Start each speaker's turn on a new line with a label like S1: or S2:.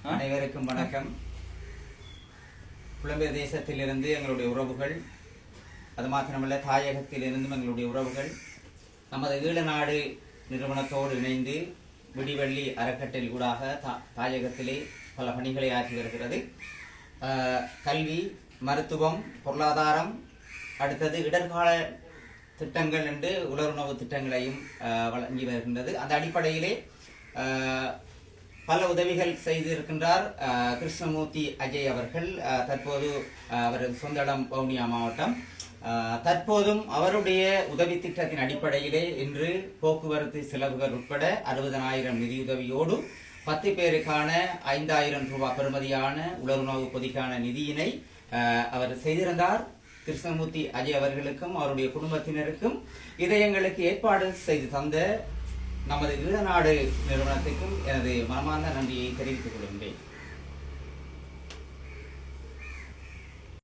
S1: அனைவருக்கும் வணக்கம். புலம்பெயர் தேசத்திலிருந்து எங்களுடைய உறவுகள், அது மாத்திரமல்ல தாயகத்திலிருந்தும் எங்களுடைய உறவுகள் நமது ஈழநாடு நிறுவனத்தோடு இணைந்து விடிவள்ளி அறக்கட்டளை ஊடாக தாயகத்திலே பல பணிகளை ஆற்றி வருகிறது. கல்வி, மருத்துவம், பொருளாதாரம், அடுத்தது இடர்கால திட்டங்கள் என்று உலருணவு திட்டங்களையும் வழங்கி வருகின்றது. அந்த அடிப்படையிலே பல உதவிகள் செய்திருக்கின்றார் கிருஷ்ணமூர்த்தி அஜய் அவர்கள். தற்போது அவரது சொந்த இடம் வவுனியா மாவட்டம். தற்போதும் அவருடைய உதவி திட்டத்தின் அடிப்படையிலே இன்று போக்குவரத்து செலவுகள் உட்பட 60,000 நிதியுதவியோடு 10 பேருக்கான 5,000 ரூபாய் பெறுமதியான உலருணவு பொதிக்கான நிதியினை அவர் செய்திருந்தார். கிருஷ்ணமூர்த்தி அஜய் அவர்களுக்கும் அவருடைய குடும்பத்தினருக்கும் இதை எங்களுக்கு ஏற்பாடு செய்து தந்த நமது ஈழநாடு நிறுவனத்துக்கும் எனது மனமார்ந்த நன்றியை தெரிவித்துக் கொள்கின்றேன்.